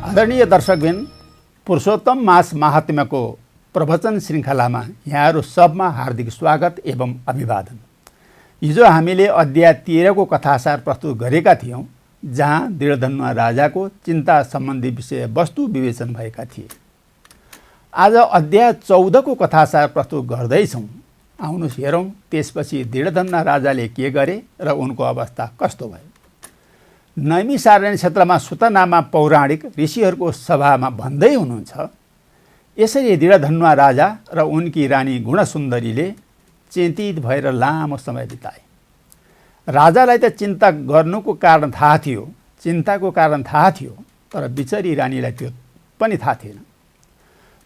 आदरणीय दर्शकबिन, पुरुषोत्तम मास महात्म्यको प्रवचन श्रृङ्खलामा यहाँहरू सबमा हार्दिक स्वागत एवं अभिवादन। हिजो हामीले अध्याय 13 को कथासार प्रस्तुत गरेका थियौँ, जहाँ दृढधनुवा राजाको चिन्ता सम्बन्धी विषय वस्तु विवेचन भएका थिए। आज अध्याय 14 को कथासार प्रस्तुत गर्दैछौँ। आउनुहोस् हेरौँ त्यसपछि दृढधनुवा राजाले के गरे र उनको अवस्था कस्तो भयो। नैमिसारण्य क्षेत्रमा सुतनामा पौराणिक ऋषिहरूको सभामा भन्दै हुनुहुन्छ, यसरी दृढधनुवा राजा र उनकी रानी गुणसुन्दरीले चिन्तित भएर लामो समय बिताए। राजालाई त चिन्ता गर्नुको कारण थाहा थियो, चिन्ताको कारण थाहा थियो, तर बिचरी रानीलाई त्यो पनि थाहा थिएन।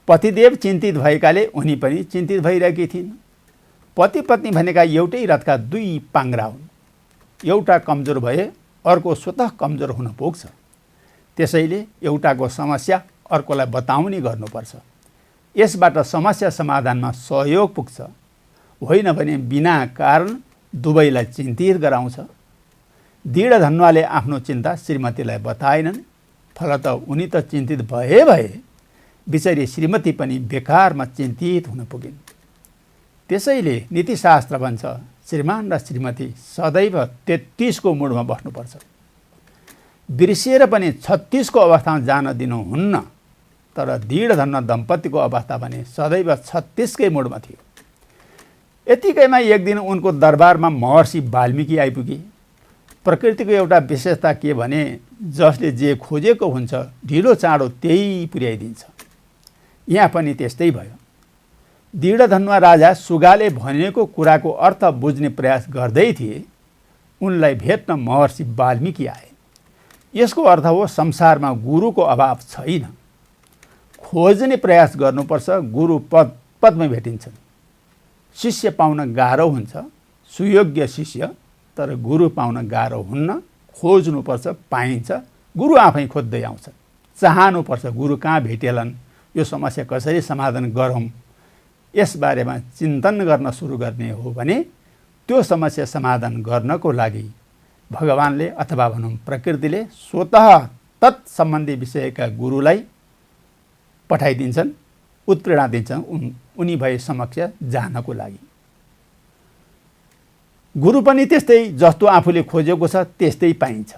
पतिदेव चिन्तित भएकाले उनी पनि चिन्तित भइरहेकी थिइन्। पति पत्नी भनेका एउटै रथका दुई पाङ्ग्रा हुन्। एउटा कमजोर भए अर्को स्वतः कमजोर हुन पुग्छ। त्यसैले एउटाको समस्या अर्कोलाई बताउने गर्नुपर्छ। यसबाट समस्या समाधानमा सहयोग पुग्छ, होइन भने बिना कारण दुवैलाई चिन्तित गराउँछ। दृढधनुवाले आफ्नो चिन्ता श्रीमतीलाई बताएनन्। फलत उनी त चिन्तित भए बिचरी श्रीमती पनि बेकारमा चिन्तित हुन पुगिन्। त्यसैले नीतिशास्त्र भन्छ, श्रीमान र श्रीमती सदैव 33 को मुडमा बस्नुपर्छ। बिर्सिएर पनि 36 को अवस्थामा जान दिनुहुन्न। तर दृढधनुवा दम्पतिको अवस्था भने सदैव 36 कै मुडमा थियो। यतिकैमा एक दिन उनको दरबारमा महर्षि वाल्मीकि आइपुगे। प्रकृतिको एउटा विशेषता के भने, जसले जे खोजेको हुन्छ ढिलो चाँडो त्यही पुर्याइदिन्छ। यहाँ पनि त्यस्तै भयो। दृढधनुवा राजा सुगाले भनेको कुराको अर्थ बुझ्ने प्रयास गर्दै थिए। उनलाई भेट्न महर्षि वाल्मीकि आए। यसको अर्थ हो संसारमा गुरुको अभाव छैन। खोज्ने प्रयास गर्नुपर्छ। गुरु पदमै भेटिन्छन्। शिष्य पाउन गाह्रो हुन्छ, सुयोग्य शिष्य, तर गुरु पाउन गाह्रो हुन्न। खोज्नुपर्छ, पाइन्छ। गुरु आफै खोज्दै आउँछ। चाहनुपर्छ गुरु कहाँ भेटेलान्, यो समस्या कसरी समाधान गरौँ, यसबारेमा चिन्तन गर्न सुरु गर्ने हो भने त्यो समस्या समाधान गर्नको लागि भगवानले अथवा भनौँ प्रकृतिले स्वतः तत्सम्बन्धी विषयका गुरुलाई पठाइदिन्छन्, उत्प्रेरणा दिन्छन् उनी भए समक्ष जानको लागि। गुरु पनि त्यस्तै, जस्तो आफूले खोजेको छ त्यस्तै पाइन्छ।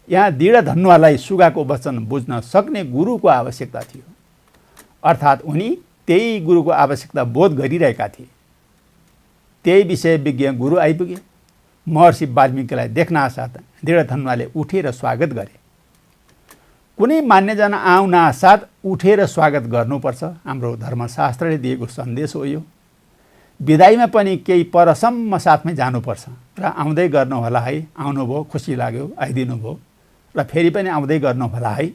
यहाँ दृढधनुवालाई सुगाको वचन बुझ्न सक्ने गुरुको आवश्यकता थियो। अर्थात् उनी त्यही गुरुको आवश्यकता बोध गरिरहेका थिए। त्यही विषय विज्ञ गुरु आइपुगे। महर्षि वाल्मीकिलाई देख्नासाथ दृढधनुवाले उठेर स्वागत गरे। कुनै मान्यजन आउनासाथ उठेर स्वागत गर्नुपर्छ। हाम्रो धर्मशास्त्रले दिएको सन्देश हो यो। विदाईमा पनि केही परसम्म साथमै जानुपर्छ र आउँदै गर्नु होला है, आउनुभयो खुसी लाग्यो, आइदिनु भयो, र फेरि पनि आउँदै गर्नु होला है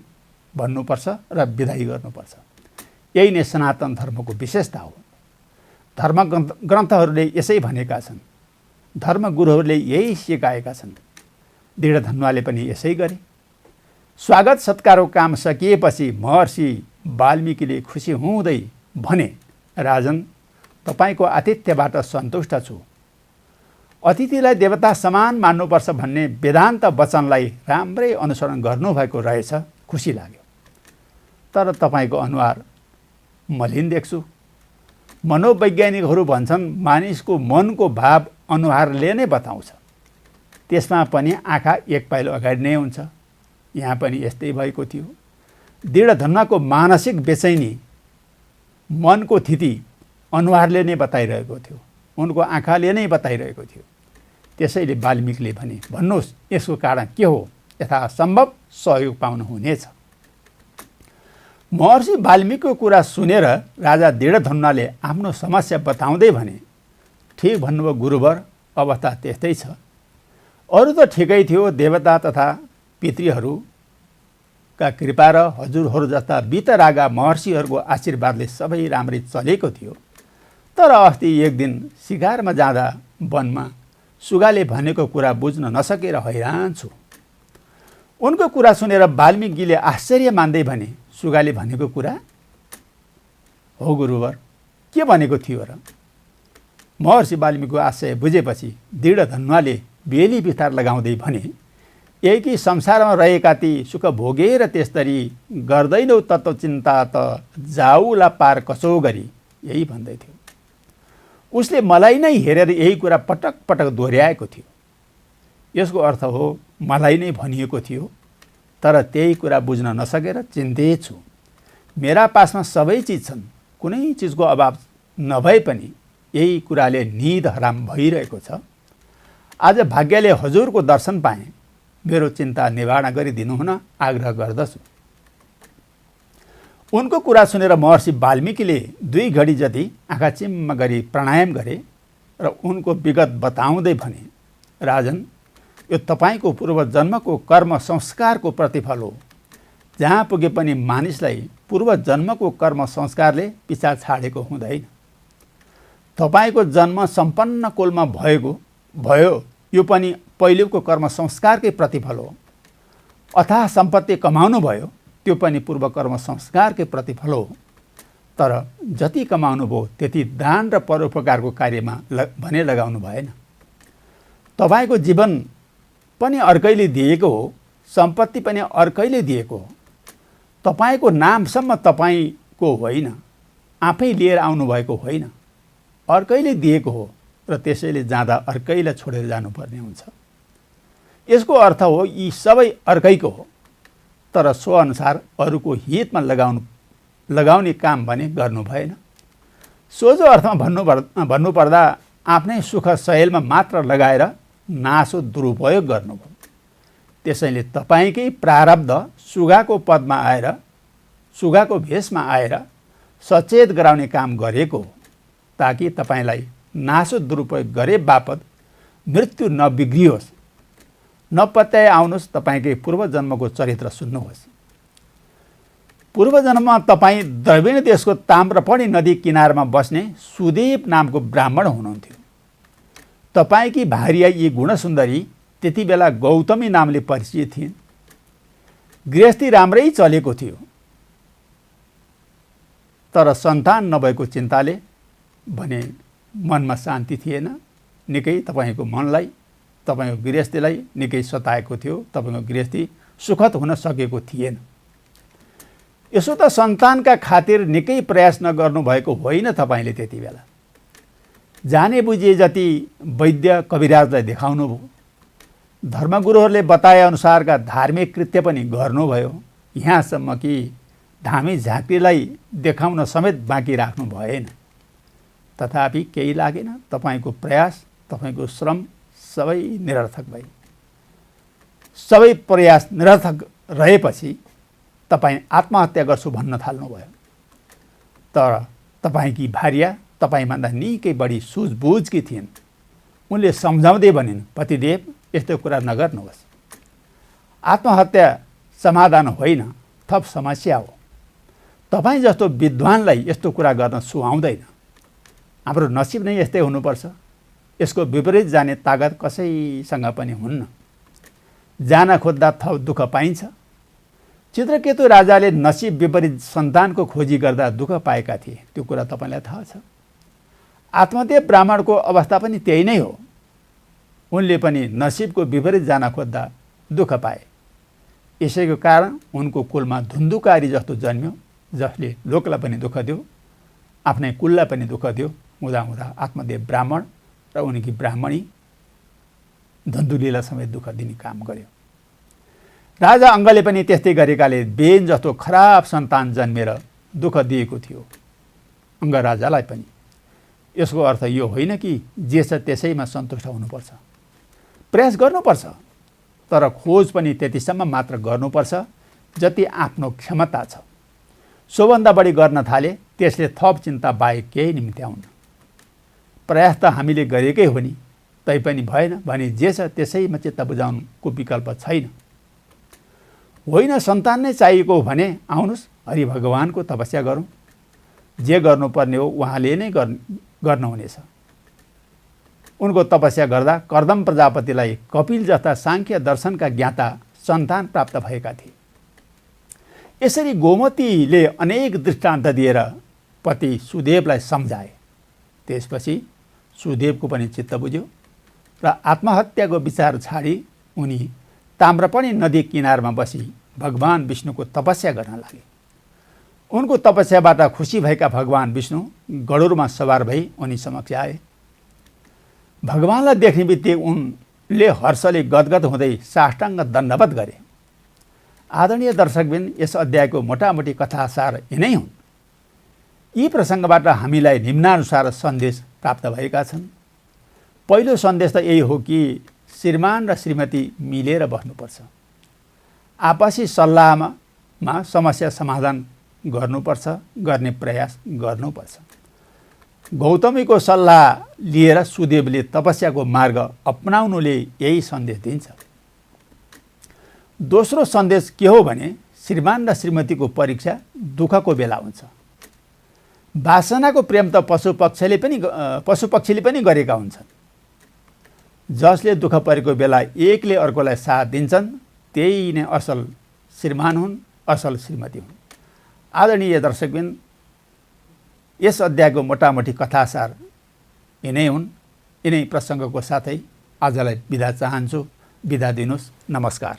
भन्नुपर्छ र विदाई गर्नुपर्छ। यही नै सनातन धर्मको विशेषता हो। धर्म ग्रन्थहरूले यसै भनेका छन्। धर्मगुरुहरूले यही सिकाएका छन्। दृढधनुवाले पनि यसै गरे। स्वागत सत्कारको काम सकिएपछि महर्षि वाल्मीकिले खुसी हुँदै भने, राजन, तपाईँको आतिथ्यबाट सन्तुष्ट छु। अतिथिलाई देवता समान मान्नुपर्छ भन्ने वेदान्त वचनलाई राम्रै अनुसरण गर्नुभएको रहेछ, खुसी लाग्यो। तर तपाईँको अनुहार मलिन देख्छु। मनोवैज्ञानिकहरू भन्छन् मानिसको मनको भाव अनुहारले नै बताउँछ। त्यसमा पनि आँखा एक पाइलो अगाडि नै हुन्छ। यहाँ पनि यस्तै भएको थियो। दृढधनुवाको मानसिक बेचैनी, मनको स्थिति अनुहारले नै बताइरहेको थियो, उनको आँखाले नै बताइरहेको थियो। त्यसैले वाल्मीकिले भने, भन्नुहोस् यसको कारण के हो, यथासम्भव सहयोग पाउनुहुनेछ। महर्षि वाल्मीकिको कुरा सुनेर राजा दृढधनुवाले आफ्नो समस्या बताउँदै भने, ठिक भन्नुभयो गुरुवर, अवस्था त्यस्तै छ। अरू त ठिकै थियो। देवता तथा पितृहरूका कृपा र हजुरहरू जस्ता वितरागा महर्षिहरूको आशीर्वादले सबै राम्रै चलेको थियो। तर अस्ति एक दिन शिकारमा जाँदा वनमा सुगाले भनेको कुरा बुझ्न नसकेर हैरान छु। उनको कुरा सुनेर वाल्मीकिले आश्चर्य मान्दै भने, सुगाले भनेको कुरा हो गुरुवर, के भनेको थियो र? महर्षि वाल्मीकिको आशय बुझेपछि दृढधनुवाले बेली बिस्तार लगाउँदै भने, यही कि संसारमा रहेका ती सुख भोगेर त्यसरी गर्दैनौ तत्त्वचिन्ता त जाउला पार कसो गरी, यही भन्दै थियो। उसले मलाई नै हेरेर यही कुरा पटक पटक दोहोऱ्याएको थियो। यसको अर्थ हो मलाई नै भनिएको थियो, तर त्यही कुरा बुझ्न नसकेर चिन्तित छु। मेरा पासमा सबै चिज छन्, कुनै चिजको अभाव नभए पनि यही कुराले निद हराम भइरहेको छ। आज भाग्यले हजुरको दर्शन पाएँ, मेरो चिन्ता निवारण गरिदिनुहुन आग्रह गर्दछु। उनको कुरा सुनेर महर्षि वाल्मीकिले 2 घडी जति आँखा चिम्म गरी प्राणायाम गरे र उनको विगत बताउँदै भने, राजन, यो तपाईँको पूर्वजन्मको कर्म संस्कारको प्रतिफल हो। जहाँ पुगे पनि मानिसलाई पूर्वजन्मको कर्म संस्कारले पिछा छाडेको हुँदैन। तपाईँको जन्म सम्पन्न कुलमा भयो, यो पनि पहिलेको कर्म संस्कारकै प्रतिफल हो। अथाह सम्पत्ति कमाउनु भयो, त्यो पनि पूर्व कर्म संस्कारकै प्रतिफल हो। तर जति कमाउनु भयो त्यति दान र परोपकारको कार्यमा भने लगाउनु भएन। तपाईँको जीवन पनि अर्कैले दिएको हो, सम्पत्ति पनि अर्कैले दिएको हो। तपाईँको नामसम्म तपाईँको होइन, आफै लिएर आउनुभएको होइन, अर्कैले दिएको हो र त्यसैले जाँदा अर्कैलाई छोडेर जानुपर्ने हुन्छ। यसको अर्थ हो यी सबै अर्कैको हो, तर सोअनुसार अरूको हितमा लगाउने काम भने गर्नु भएन। सोझो अर्थमा भन्नुपर्दा आफ्नै सुख सहेलमा मात्र लगाएर नासो दुरुपयोग गर्नुभयो। त्यसैले तपाईँकै प्रारब्ध सुगाको पदमा आएर, सुगाको भेषमा आएर सचेत गराउने काम गरेको हो, ताकि तपाईँलाई नासो दुरुपयोग गरे बापत मृत्यु नबिग्रियोस्। नपत्याए आउनुहोस्, तपाईँकै पूर्वजन्मको चरित्र सुन्नुहोस्। पूर्वजन्ममा तपाईँ द्रविण देशको ताम्रपणी नदी किनारमा बस्ने सुदेव नामको ब्राह्मण हुनुहुन्थ्यो। तपाईँकी भार्या यी गुणसुन्दरी त्यति बेला गौतमी नामले परिचित थिइन्। गृहस्थी राम्रै चलेको थियो, तर सन्तान नभएको चिन्ताले भने मनमा शान्ति थिएन। निकै तपाईँको मनलाई, तपाईँको गृहस्थीलाई निकै सताएको थियो। तपाईँको गृहस्थी सुखद हुन सकेको थिएन। यसो त सन्तानका खातिर निकै प्रयास नगर्नु भएको होइन तपाईँले त्यति बेला। जाने बुझे जति वैद्य कविराजलाई देखाउनु भयो, धर्मगुरुहरूले बताए अनुसारका धार्मिक कृत्य पनि गर्नुभयो, यहाँसम्म कि धामी झाँक्रीलाई देखाउन समेत बाँकी राख्नु भएन। तथापि केही लागेन। तपाईँको प्रयास, तपाईँको श्रम सबै निरर्थक भए। सबै प्रयास निरर्थक रहेपछि तपाईँ आत्महत्या गर्छु भन्न थाल्नुभयो। तर तपाईँकी भार्या तपाईँभन्दा निकै बढी सुझबुझकी थिइन्। उनले सम्झाउँदै भनिन्, पतिदेव, यस्तो कुरा नगर्नुहोस्। आत्महत्या समाधान होइन, थप समस्या हो। तपाईँ जस्तो विद्वानलाई यस्तो कुरा गर्न सुहाउँदैन। हाम्रो नसिब नै यस्तै हुनुपर्छ। यसको विपरीत जाने तागत कसैसँग पनि हुन्न। जान खोज्दा थप दुःख पाइन्छ। चित्रकेतु राजाले नसिब विपरीत सन्तानको खोजी गर्दा दुःख पाएका थिए, त्यो कुरा तपाईँलाई थाहा छ। आत्मदेव ब्राह्मणको अवस्था पनि त्यही नै हो। उनले पनि नसिबको विपरीत जान खोज्दा दुःख पाए। यसैको कारण उनको कुलमा धुन्धुकारी जस्तो जन्म्यो, जसले लोकलाई पनि दुःख दियो, आफ्नै कुललाई पनि दुःख दियो। हुँदा हुँदा आत्मदेव ब्राह्मण र उनकी ब्राह्मणी धुन्धुलीलाई समेत दुःख दिने काम गर्यो। राजा अङ्गले पनि त्यस्तै गरेकाले बेन जस्तो खराब सन्तान जन्मेर दुःख दिएको थियो अङ्ग राजालाई पनि। यसको अर्थ यो होइन कि जे छ त्यसैमा सन्तुष्ट हुनुपर्छ। प्रयास गर्नुपर्छ, तर खोज पनि त्यतिसम्म मात्र गर्नुपर्छ जति आफ्नो क्षमता छ। सोभन्दा बढी गर्न थाले त्यसले थप चिन्ता बाहेक केही निम्त्याउन्न। प्रयास त हामीले गरेकै हो नि, तैपनि भएन भने जे छ त्यसैमा चित्त बुझाउनुको विकल्प छैन। होइन सन्तान नै चाहिएको हो भने आउनुहोस्, हरि भगवानको तपस्या गरौँ। जे गर्नुपर्ने हो उहाँले नै गर्नुहुनेछ। उनको तपस्या गर्दा कर्दम प्रजापतिलाई कपिल जस्ता सांख्य दर्शनका ज्ञाता सन्तान प्राप्त भएका थिए। यसरी गोमतीले अनेक दृष्टान्त दिएर पति सुदेवलाई सम्झाए। त्यसपछि सुदेवको पनि चित्त बुझ्यो र आत्महत्याको विचार छाडी उनी ताम्रपणी नदी किनारमा बसी भगवान विष्णुको तपस्या गर्न लागे। उनको तपस्याबाट खुसी भएका भगवान विष्णु गरुडमा सवार भई उनी समक्ष आए। भगवानलाई देख्ने बित्तिकै उनले हर्षले गदगद हुँदै साष्टाङ्ग दण्डवत गरे। आदरणीय दर्शकबिन, यस अध्यायको मोटामोटी कथासार यिनै हुन्। यी प्रसङ्गबाट हामीलाई निम्नानुसार सन्देश प्राप्त भएका छन्। पहिलो सन्देश त यही हो कि श्रीमान र श्रीमती मिलेर बस्नुपर्छ। आपसी सल्लाहमा समस्या समाधान गर्नुपर्छ, गर्ने प्रयास गर्नुपर्छ। गौतमीको सल्लाह लिएर सुदेवले तपस्याको मार्ग अपनाउनुले यही सन्देश दिन्छ। दोस्रो सन्देश के हो भने श्रीमान र श्रीमतीको परीक्षा दुःखको बेला हुन्छ। वासनाको प्रेम त पशुपक्षीले पनि गरेका हुन्छन्। जसले दुःख परेको बेला एकले अर्कोलाई साथ दिन्छन् त्यही नै असल श्रीमान हुन्, असल श्रीमती हुन्। आदरणीय दर्शकबिन, यस अध्यायको मोटामोटी कथासार यिनै हुन्। यिनै प्रसङ्गको साथै आजलाई बिदा चाहन्छु। बिदा दिनुहोस्। नमस्कार।